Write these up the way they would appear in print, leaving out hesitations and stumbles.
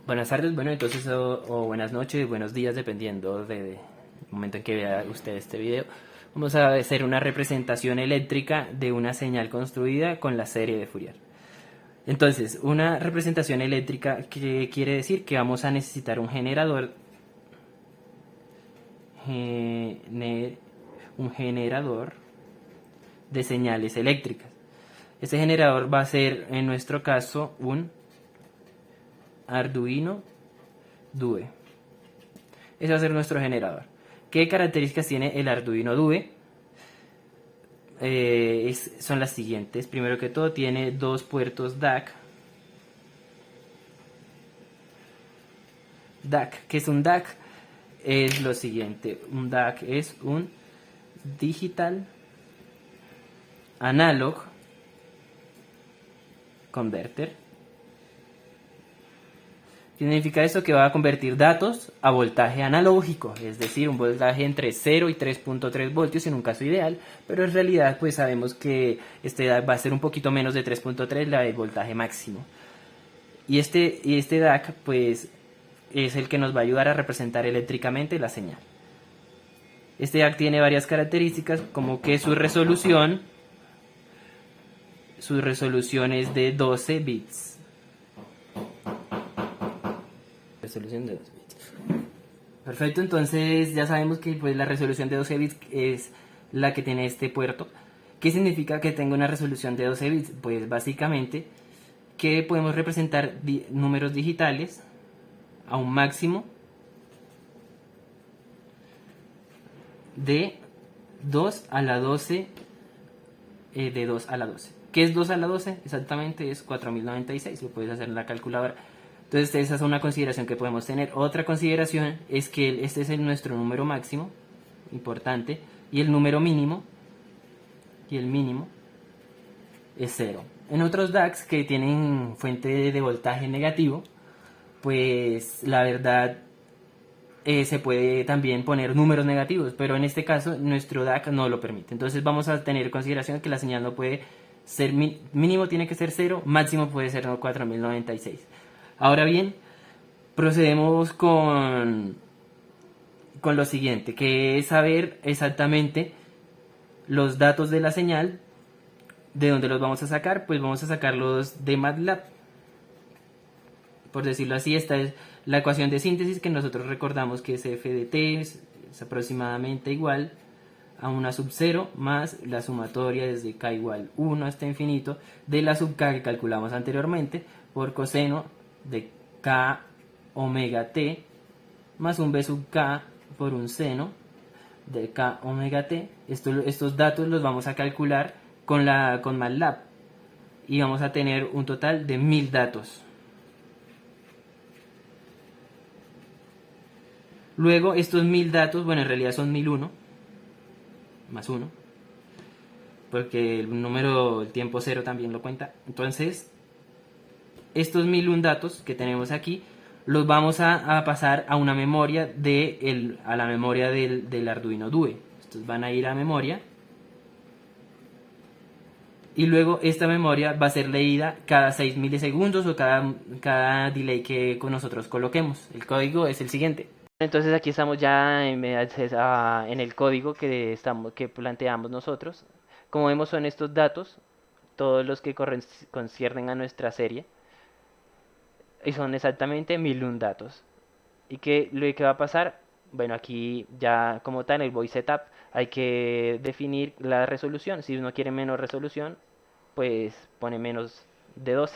Buenas tardes, bueno, entonces, o buenas noches, buenos días, dependiendo del momento en que vea usted este video. Vamos a hacer una representación eléctrica de una señal construida con la serie de Fourier. Entonces, una representación eléctrica, ¿qué quiere decir? Que vamos a necesitar un generador, un generador de señales eléctricas. Este generador va a ser, en nuestro caso, un Arduino Due. Ese va a ser nuestro generador. ¿Qué características tiene el Arduino Due? Son las siguientes. Primero que todo, tiene dos puertos DAC. DAC, ¿qué es un DAC? Es lo siguiente. Un DAC es un Digital Analog Converter. Significa eso que va a convertir datos a voltaje analógico, es decir, un voltaje entre 0 y 3.3 voltios en un caso ideal, pero en realidad pues sabemos que este va a ser un poquito menos de 3.3 el voltaje máximo. Y este DAC pues es el que nos va a ayudar a representar eléctricamente la señal. Este DAC tiene varias características, como que su resolución es de 12 bits. Resolución de 12 bits. Perfecto, entonces ya sabemos que pues, la resolución de 12 bits es la que tiene este puerto. ¿Qué significa que tenga una resolución de 12 bits? Pues básicamente que podemos representar números digitales a un máximo de 2 a la 12 de 2 a la 12. ¿Qué es 2 a la 12? Exactamente es 4096, lo puedes hacer en la calculadora. Entonces esa es una consideración que podemos tener. Otra consideración es que este es nuestro número máximo, importante, y el número mínimo, es 0. En otros DACs que tienen fuente de voltaje negativo, pues la verdad se puede también poner números negativos, pero en este caso nuestro DAC no lo permite. Entonces vamos a tener en consideración que la señal no puede ser mínimo, tiene que ser 0, máximo puede ser 4096. Ahora bien, procedemos con lo siguiente, que es saber exactamente los datos de la señal. ¿De dónde los vamos a sacar? Pues vamos a sacarlos de MATLAB. Por decirlo así, esta es la ecuación de síntesis que nosotros recordamos que es f de t, es aproximadamente igual a una sub 0 más la sumatoria desde k igual 1 hasta infinito de la sub k que calculamos anteriormente por coseno de k omega t más un b sub k por un seno de k omega t. Estos datos los vamos a calcular con MATLAB y vamos a tener un total de 1000 datos. Luego estos 1000 datos, bueno, en realidad son 1001 más 1, porque el tiempo 0 también lo cuenta. Entonces estos 1001 datos que tenemos aquí los vamos a pasar a una memoria a la memoria del Arduino Due. Estos van a ir a memoria y luego esta memoria va a ser leída cada 6 milisegundos o cada delay que nosotros coloquemos. El código es el siguiente. Entonces aquí estamos ya en el código que planteamos nosotros. Como vemos son estos datos, todos los que conciernen a nuestra serie. Y son exactamente 1001 datos. ¿Y qué va a pasar? Bueno, aquí ya como tal en el voice setup hay que definir la resolución. Si uno quiere menos resolución, pues pone menos de 12.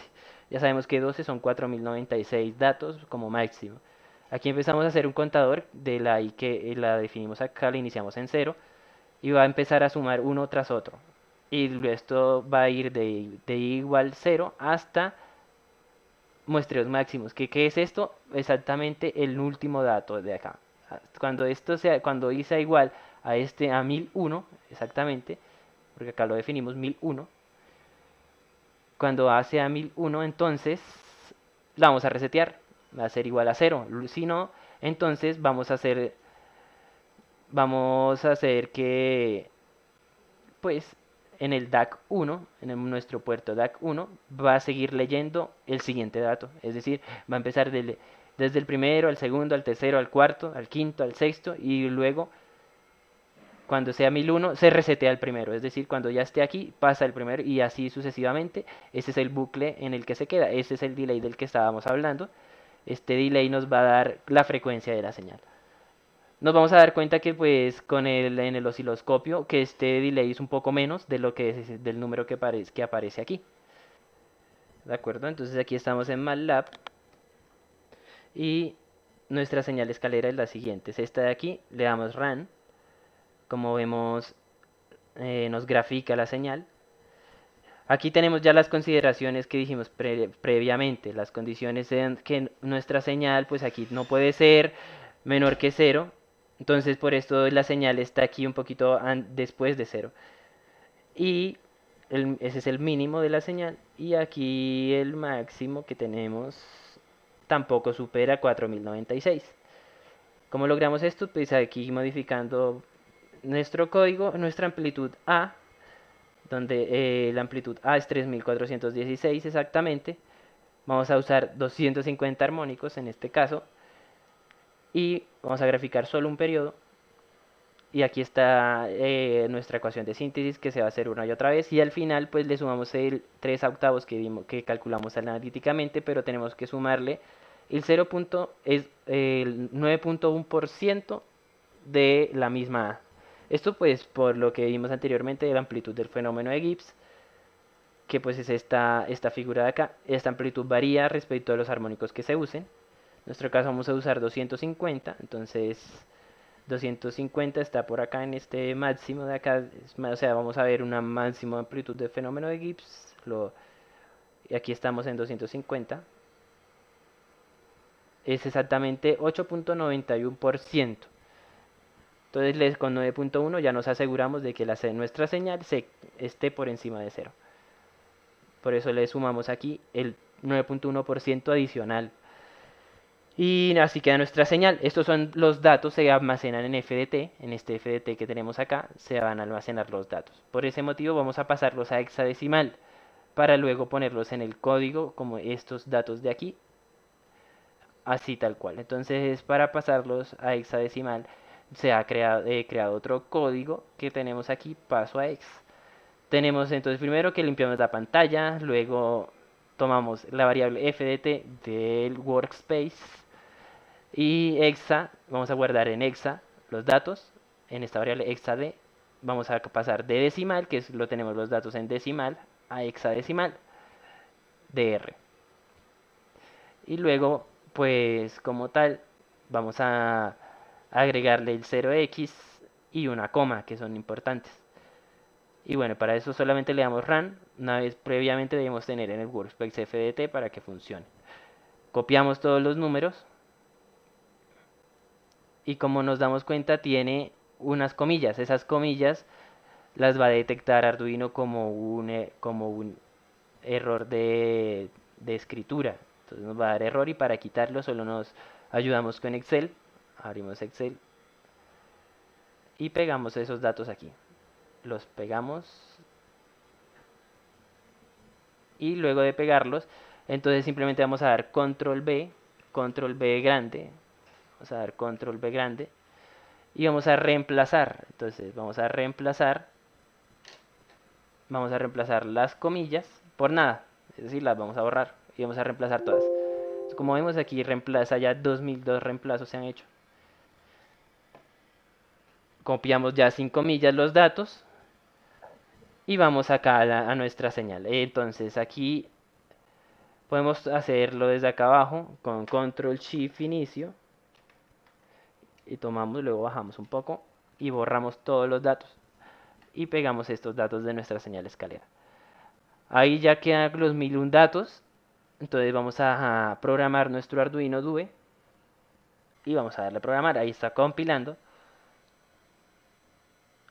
Ya sabemos que 12 son 4096 datos como máximo. Aquí empezamos a hacer un contador de la i que la definimos acá, la iniciamos en 0 y va a empezar a sumar uno tras otro. Y esto va a ir de i igual 0 hasta muestreos máximos. ¿Qué es esto? Exactamente el último dato de acá. Cuando i sea igual a 1001, exactamente, porque acá lo definimos 1001. Cuando a sea 1001, entonces la vamos a resetear, va a ser igual a 0. Si no, entonces vamos a hacer que, pues, en el DAC1, nuestro puerto DAC1, va a seguir leyendo el siguiente dato. Es decir, va a empezar desde el primero, al segundo, al tercero, al cuarto, al quinto, al sexto, y luego, cuando sea 1001, se resetea el primero. Es decir, cuando ya esté aquí, pasa el primero, y así sucesivamente. Ese es el bucle en el que se queda. Ese es el delay del que estábamos hablando. Este delay nos va a dar la frecuencia de la señal. Nos vamos a dar cuenta que pues en el osciloscopio que este delay es un poco menos de lo que es del número que aparece aquí. ¿De acuerdo? Entonces aquí estamos en MATLAB y nuestra señal escalera es la siguiente. Es esta de aquí, le damos Run. Como vemos, nos grafica la señal. Aquí tenemos ya las consideraciones que dijimos previamente. Las condiciones en que nuestra señal, pues aquí no puede ser menor que 0. Entonces por esto la señal está aquí un poquito después de 0. Y ese es el mínimo de la señal. Y aquí el máximo que tenemos tampoco supera 4096. ¿Cómo logramos esto? Pues aquí modificando nuestro código, nuestra amplitud A, donde la amplitud A es 3416 exactamente. Vamos a usar 250 armónicos en este caso. Y vamos a graficar solo un periodo. Y aquí está nuestra ecuación de síntesis que se va a hacer una y otra vez. Y al final pues le sumamos el 3 octavos que calculamos analíticamente, pero tenemos que sumarle el 0. Es el 9.1% de la misma A. Esto pues por lo que vimos anteriormente de la amplitud del fenómeno de Gibbs, que pues es esta figura de acá. Esta amplitud varía respecto a los armónicos que se usen. En nuestro caso vamos a usar 250, entonces 250 está por acá en este máximo de acá, o sea, vamos a ver una máxima amplitud de fenómeno de Gibbs, y aquí estamos en 250, es exactamente 8.91%. Entonces con 9.1 ya nos aseguramos de que nuestra señal esté por encima de 0. Por eso le sumamos aquí el 9.1% adicional. Y así queda nuestra señal. Estos son los datos, se almacenan en FDT. En este FDT que tenemos acá se van a almacenar los datos. Por ese motivo vamos a pasarlos a hexadecimal para luego ponerlos en el código como estos datos de aquí. Así tal cual. Entonces para pasarlos a hexadecimal se ha creado otro código que tenemos aquí, paso a hex. Tenemos entonces primero que limpiamos la pantalla, luego tomamos la variable fdt del workspace y hexa, vamos a guardar en hexa los datos, en esta variable hexad vamos a pasar de decimal, que lo tenemos los datos en decimal, a hexadecimal, dr. Y luego, pues como tal, vamos a agregarle el 0x y una coma, que son importantes. Y bueno, para eso solamente le damos run. Una vez previamente debemos tener en el workspace fdt para que funcione. Copiamos todos los números. Y como nos damos cuenta, tiene unas comillas. Esas comillas las va a detectar Arduino como un error de escritura. Entonces nos va a dar error y para quitarlo solo nos ayudamos con Excel. Abrimos Excel y pegamos esos datos aquí. Los pegamos y luego de pegarlos, entonces simplemente vamos a dar control B grande, vamos a dar control B grande y vamos a reemplazar. Entonces vamos a reemplazar las comillas por nada, es decir, las vamos a borrar y vamos a reemplazar todas. Entonces, como vemos aquí reemplaza, ya 2002 reemplazos se han hecho. Copiamos ya sin comillas los datos y vamos acá a nuestra señal. Entonces aquí podemos hacerlo desde acá abajo con control shift inicio y tomamos, luego bajamos un poco y borramos todos los datos y pegamos estos datos de nuestra señal escalera. Ahí ya quedan los 1001 datos. Entonces vamos a programar nuestro Arduino Due y vamos a darle a programar. Ahí está compilando.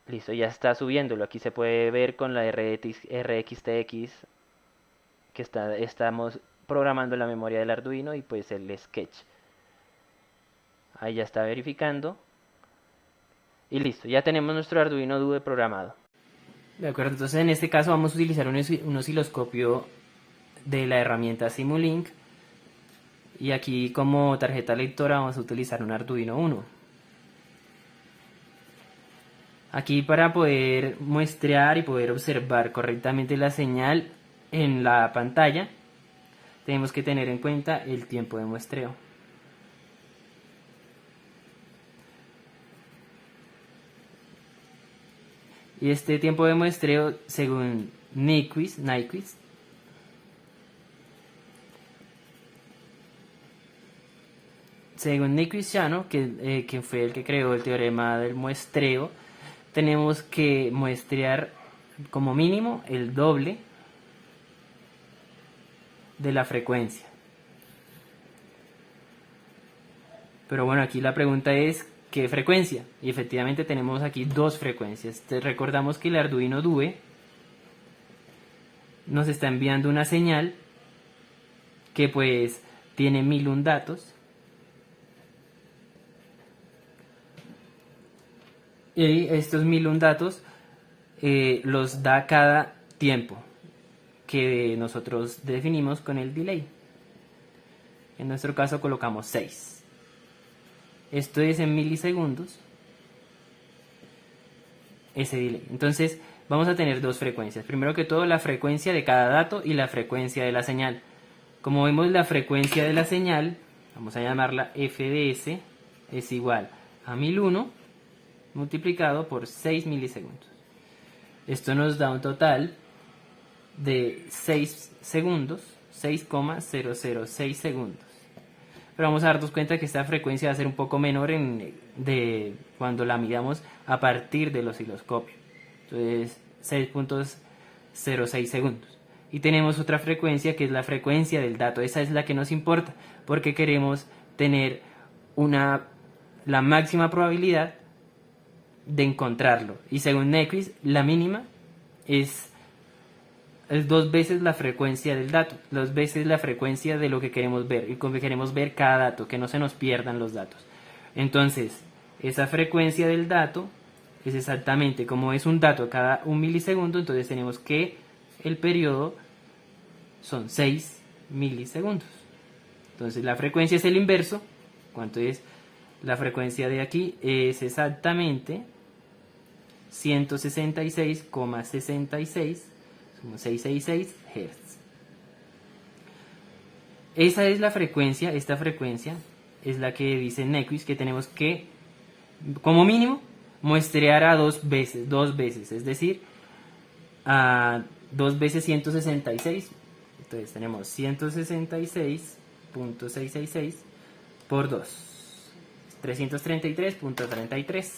Listo, ya está subiéndolo. Aquí se puede ver con la RxTX que estamos programando la memoria del Arduino y pues el sketch. Ahí ya está verificando. Y listo, ya tenemos nuestro Arduino Due programado. De acuerdo, entonces en este caso vamos a utilizar un osciloscopio de la herramienta Simulink. Y aquí como tarjeta lectora vamos a utilizar un Arduino Uno. Aquí para poder muestrear y poder observar correctamente la señal en la pantalla, tenemos que tener en cuenta el tiempo de muestreo. Y este tiempo de muestreo, según Nyquist, según Nyquist-Shano, que fue el que creó el teorema del muestreo, tenemos que muestrear como mínimo el doble de la frecuencia. Pero bueno, aquí la pregunta es ¿qué frecuencia? Y efectivamente tenemos aquí dos frecuencias. Recordamos que el Arduino Due nos está enviando una señal que pues tiene 1001 datos. Y estos 1001 datos los da cada tiempo que nosotros definimos con el delay. En nuestro caso colocamos 6. Esto es en milisegundos, ese delay. Entonces vamos a tener dos frecuencias. Primero que todo, la frecuencia de cada dato y la frecuencia de la señal. Como vemos, la frecuencia de la señal, vamos a llamarla f de s, es igual a 1001 multiplicado por 6 milisegundos. Esto nos da un total de 6 segundos, 6,006 segundos. Pero vamos a darnos cuenta que esta frecuencia va a ser un poco menor de cuando la midamos a partir del osciloscopio. Entonces 6,06 segundos. Y tenemos otra frecuencia que es la frecuencia del dato. Esa es la que nos importa porque queremos tener la máxima probabilidad de encontrarlo. Y según Nyquist, la mínima es 2 veces la frecuencia del dato, 2 veces la frecuencia de lo que queremos ver, y como queremos ver cada dato, que no se nos pierdan los datos. Entonces, esa frecuencia del dato es exactamente como es un dato cada 1 milisegundo, entonces tenemos que el periodo son 6 milisegundos. Entonces la frecuencia es el inverso. ¿Cuánto es? La frecuencia de aquí es exactamente 166,66, 666 Hz. Esa es la frecuencia, esta frecuencia es la que dice Nyquist que tenemos que, como mínimo, muestrear a dos veces, es decir, a 2 veces 166. Entonces tenemos 166.666 por 2. 333.33.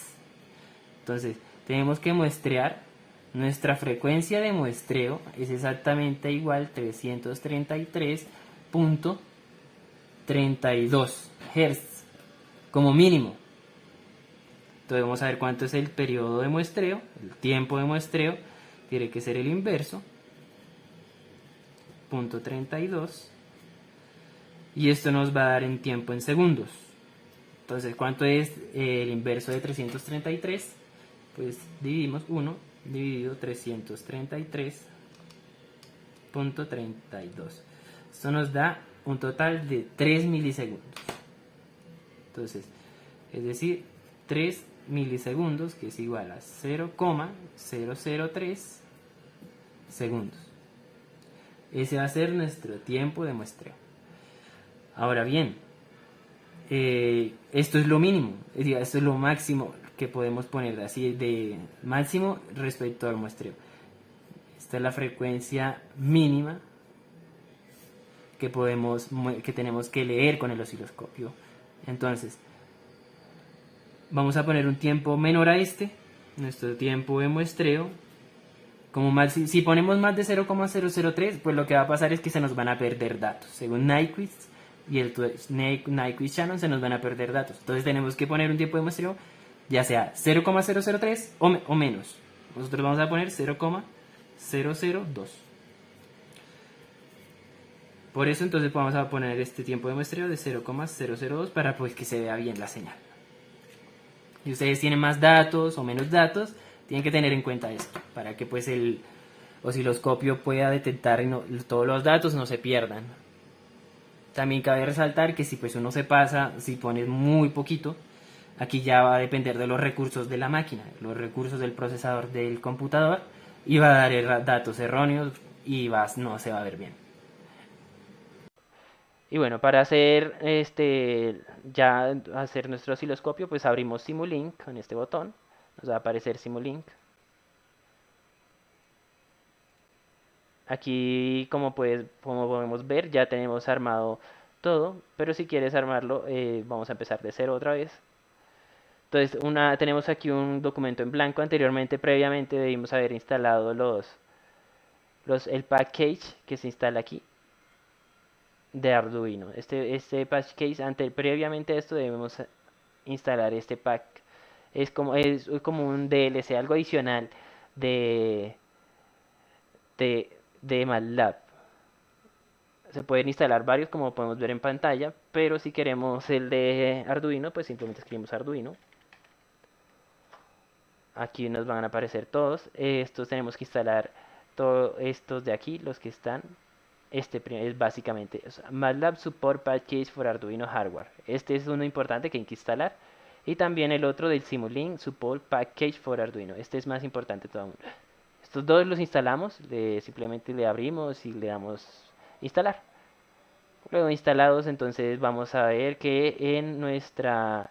Entonces tenemos que muestrear, nuestra frecuencia de muestreo es exactamente igual 333.32 Hz como mínimo. Entonces vamos a ver cuánto es el periodo de muestreo, el tiempo de muestreo tiene que ser el inverso, 0.32, y esto nos va a dar en tiempo en segundos. Entonces, ¿cuánto es el inverso de 333? Pues dividimos 1 dividido 333.32. Esto nos da un total de 3 milisegundos. Entonces, es decir, 3 milisegundos, que es igual a 0,003 segundos. Ese va a ser nuestro tiempo de muestreo. Ahora bien, esto es lo mínimo, esto es lo máximo que podemos poner, así de máximo respecto al muestreo. Esta es la frecuencia mínima que tenemos que leer con el osciloscopio. Entonces, vamos a poner un tiempo menor a nuestro tiempo de muestreo. Si ponemos más de 0,003, pues lo que va a pasar es que se nos van a perder datos. Según Nyquist y el Nyquist-Shano, se nos van a perder datos. Entonces tenemos que poner un tiempo de muestreo, ya sea 0,003 o menos. Nosotros vamos a poner 0,002. Por eso entonces vamos a poner este tiempo de muestreo de 0,002 para pues que se vea bien la señal. Y ustedes tienen más datos o menos datos, Tienen que tener en cuenta esto para que pues el osciloscopio pueda detectar y todos los datos no se pierdan. También cabe resaltar que si pues uno se pasa, si pones muy poquito, aquí ya va a depender de los recursos de la máquina, los recursos del procesador del computador, y va a dar datos erróneos y no se va a ver bien. Y bueno, para hacer ya hacer nuestro osciloscopio, pues abrimos Simulink con este botón. Nos va a aparecer Simulink. Aquí, como podemos ver, ya tenemos armado todo, pero si quieres armarlo, vamos a empezar de cero otra vez. Entonces, tenemos aquí un documento en blanco. Anteriormente, previamente, debimos haber instalado el package que se instala aquí de Arduino. Este package, previamente a esto debemos instalar este pack. Es como un DLC, algo adicional de, de MATLAB. Se pueden instalar varios como podemos ver en pantalla, pero si queremos el de Arduino, pues simplemente escribimos Arduino. Aquí nos van a aparecer todos. Estos tenemos que instalar todos estos de aquí, los que están. Este es básicamente MATLAB Support Package for Arduino Hardware. Este es uno importante que hay que instalar. Y también el otro del Simulink Support Package for Arduino. Este es más importante todavía. Estos dos los instalamos, simplemente le abrimos y le damos instalar. Luego instalados, entonces vamos a ver que en nuestro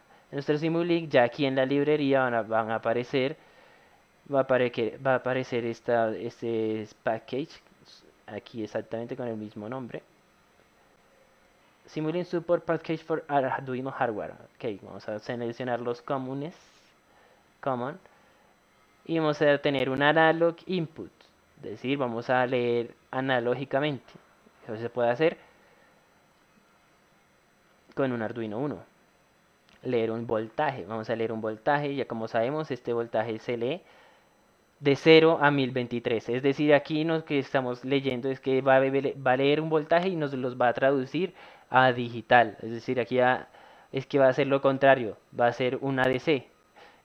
Simulink, ya aquí en la librería van a aparecer, va a aparecer este package, aquí exactamente con el mismo nombre. Simulink Support Package for Arduino Hardware. Ok, vamos a seleccionar los common, y vamos a tener un analog input, es decir, vamos a leer analógicamente. Eso se puede hacer con un Arduino 1. Leer un voltaje, vamos a leer un voltaje, ya como sabemos este voltaje se lee de 0 a 1023, es decir, aquí lo que estamos leyendo es que va a leer un voltaje y nos los va a traducir a digital, es decir, aquí es que va a ser lo contrario, va a ser un ADC.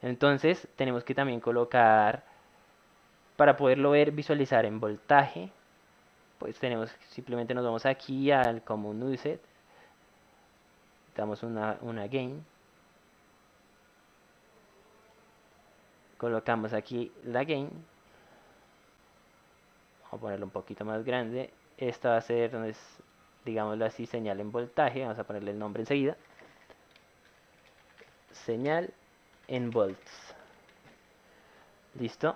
Entonces tenemos que también colocar, para poderlo ver, visualizar en voltaje, pues simplemente nos vamos aquí al Common User, damos una gain, colocamos aquí la gain, vamos a ponerlo un poquito más grande. Esta va a ser, digámoslo así, señal en voltaje, vamos a ponerle el nombre enseguida, señal en volts, listo.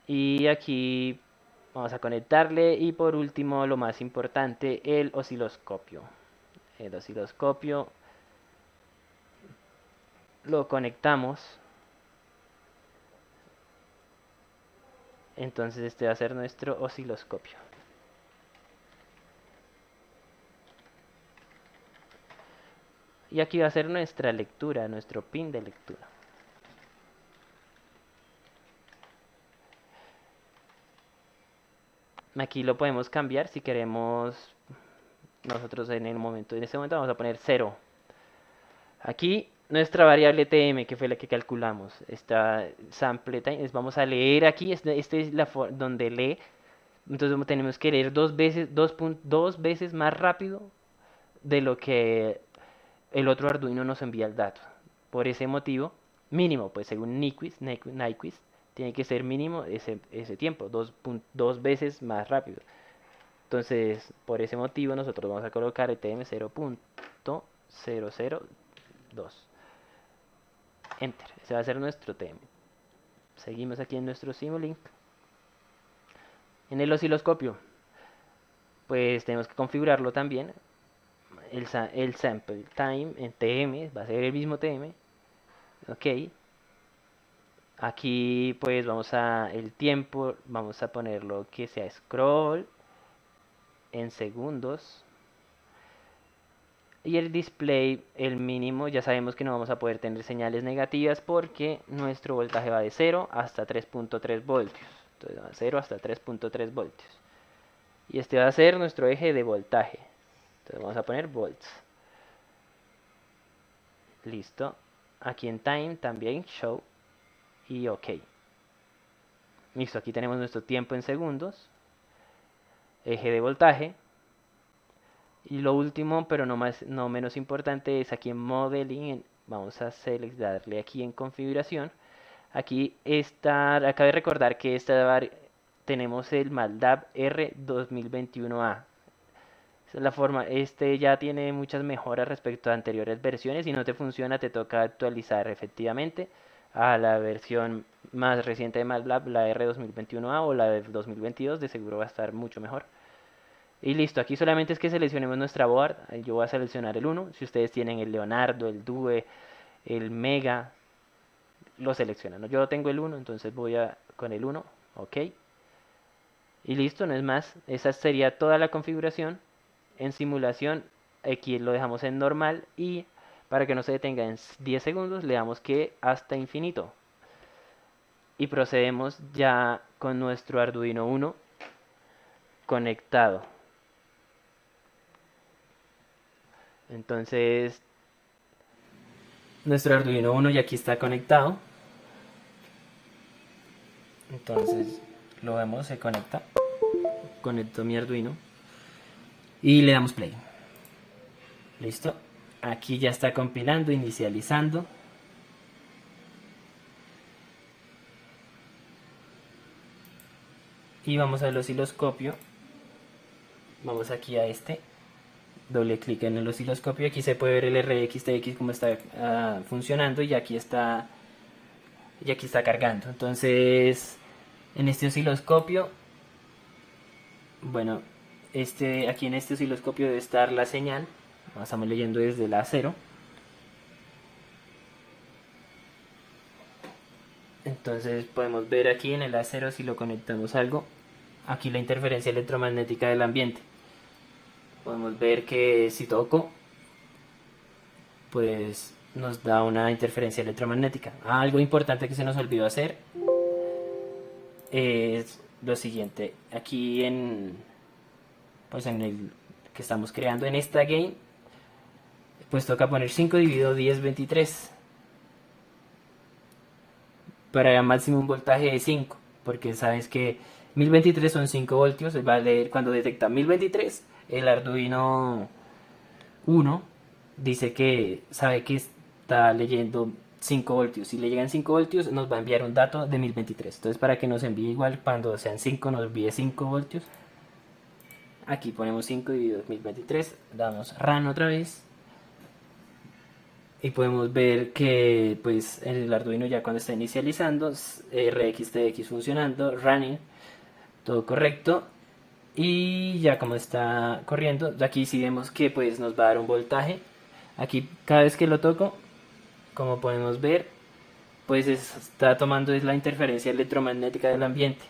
Y aquí vamos a conectarle, y por último, lo más importante, el osciloscopio. El osciloscopio lo conectamos. Entonces este va a ser nuestro osciloscopio. Y aquí va a ser nuestra lectura, nuestro pin de lectura. Aquí lo podemos cambiar si queremos. Nosotros en este momento vamos a poner 0. Aquí nuestra variable tm, que fue la que calculamos, esta sample time, vamos a leer aquí, este es donde lee. Entonces tenemos que leer dos veces más rápido de lo que el otro Arduino nos envía el dato. Por ese motivo, mínimo, pues según Nyquist, tiene que ser mínimo ese tiempo, dos veces más rápido. Entonces, por ese motivo, nosotros vamos a colocar el TM 0.002. Enter. Ese va a ser nuestro TM. Seguimos aquí en nuestro Simulink. En el osciloscopio, pues tenemos que configurarlo también. El sample time en TM va a ser el mismo TM. Ok. Aquí pues el tiempo, vamos a ponerlo que sea scroll en segundos. Y el display, el mínimo, ya sabemos que no vamos a poder tener señales negativas porque nuestro voltaje va de 0 hasta 3.3 voltios. Entonces va de 0 hasta 3.3 voltios. Y este va a ser nuestro eje de voltaje. Entonces vamos a poner volts. Listo. Aquí en time también show. y OK. Listo, aquí tenemos nuestro tiempo en segundos, eje de voltaje. Y lo último, pero no menos importante, es aquí en Modeling. Vamos a darle aquí en configuración. Aquí está, acabo de recordar que tenemos el MATLAB R2021A. Esa es la forma. Este ya tiene muchas mejoras respecto a anteriores versiones. Si no te funciona, te toca actualizar efectivamente a la versión más reciente de MATLAB, la R2021A o la de 2022. De seguro va a estar mucho mejor. Y listo, aquí solamente es que seleccionemos nuestra board. Yo voy a seleccionar el 1. Si ustedes tienen el Leonardo, el Due, el Mega, lo seleccionan. Yo tengo el 1, entonces con el 1. OK. Y listo, no es más. Esa sería toda la configuración. En simulación, aquí lo dejamos en normal. Y para que no se detenga en 10 segundos, le damos que hasta infinito. Y procedemos ya con nuestro Arduino 1 conectado. Entonces, nuestro Arduino 1 ya aquí está conectado. Entonces, lo vemos, se conecta. Conecto mi Arduino. Y le damos play. Listo. Aquí ya está compilando, inicializando. Y vamos al osciloscopio. Vamos aquí a este. Doble clic en el osciloscopio. Aquí se puede ver el RX-TX como está funcionando. Y aquí está cargando. Entonces, en este osciloscopio, bueno, aquí en este osciloscopio debe estar la señal. Estamos leyendo desde la 0. Entonces podemos ver aquí en el A0, si lo conectamos a algo, aquí la interferencia electromagnética del ambiente. Podemos ver que si toco, pues nos da una interferencia electromagnética. Algo importante que se nos olvidó hacer es lo siguiente. Aquí pues en el que estamos creando en esta game, pues toca poner 5 dividido 10 23 para máximo un voltaje de 5, porque sabes que 1023 son 5 voltios. Va a leer cuando detecta 1023. El Arduino 1 dice que sabe que está leyendo 5 voltios. Si le llegan 5 voltios, nos va a enviar un dato de 1023. Entonces, para que nos envíe igual, cuando sean 5, nos envíe 5 voltios. Aquí ponemos 5 dividido 1023. Damos Run otra vez. Y podemos ver que pues el Arduino ya cuando está inicializando, RX-TX funcionando, running, todo correcto. Y ya como está corriendo, aquí sí vemos que pues nos va a dar un voltaje. Aquí cada vez que lo toco, como podemos ver, pues está tomando la interferencia electromagnética del ambiente.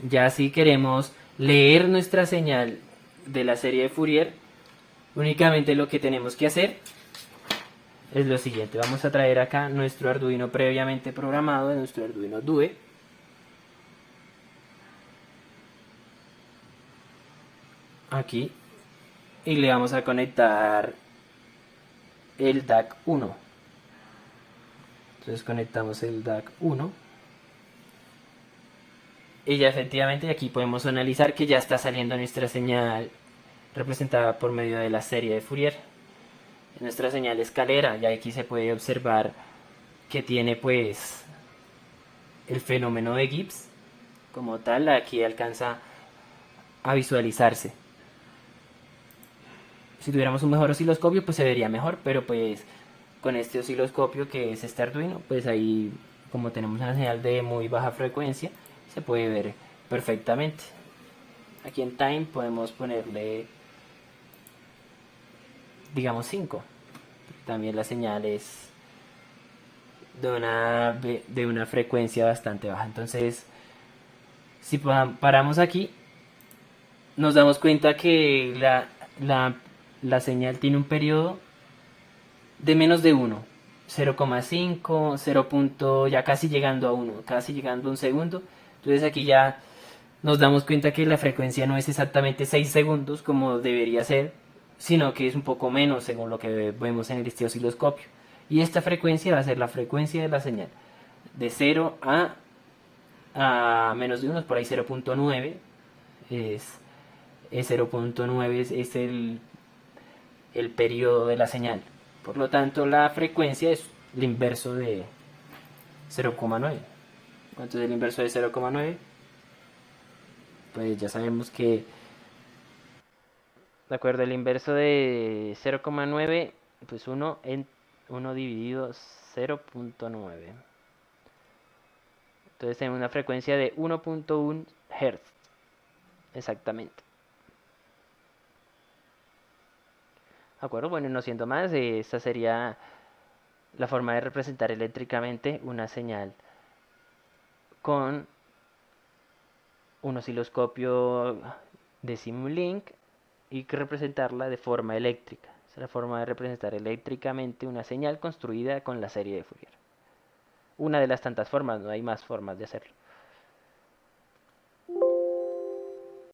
Ya si queremos leer nuestra señal de la serie de Fourier, únicamente lo que tenemos que hacer es lo siguiente. Vamos a traer acá nuestro Arduino previamente programado, de nuestro Arduino Due. Aquí. Y le vamos a conectar el DAC 1. Entonces conectamos el DAC 1. Y ya efectivamente aquí podemos analizar que ya está saliendo nuestra señal representada por medio de la serie de Fourier. Nuestra señal escalera, ya aquí se puede observar que tiene pues el fenómeno de Gibbs como tal. Aquí alcanza a visualizarse. Si tuviéramos un mejor osciloscopio, pues se vería mejor, pero pues con este osciloscopio que es este Arduino, pues ahí, como tenemos una señal de muy baja frecuencia, se puede ver perfectamente. Aquí en Time podemos ponerle, digamos, 5. También la señal es de una frecuencia bastante baja. Entonces, si paramos aquí, nos damos cuenta que la señal tiene un periodo de menos de 1, 0,5, 0. Ya casi llegando a 1, casi llegando a un segundo. Entonces aquí ya nos damos cuenta que la frecuencia no es exactamente 6 segundos como debería ser, sino que es un poco menos según lo que vemos en este osciloscopio. Y esta frecuencia va a ser la frecuencia de la señal. De 0 a menos de 1, por ahí 0.9 es 0.9 es el periodo de la señal. Por lo tanto, la frecuencia es el inverso de 0,9. ¿Cuánto es el inverso de 0,9? Pues ya sabemos que, de acuerdo, el inverso de 0,9, pues 1 dividido 0.9. Entonces tenemos una frecuencia de 1.1 Hz. Exactamente. ¿De acuerdo? Bueno, no siendo más, esta sería la forma de representar eléctricamente una señal con un osciloscopio de Simulink y que representarla de forma eléctrica. Es la forma de representar eléctricamente una señal construida con la serie de Fourier. Una de las tantas formas, no hay más formas de hacerlo.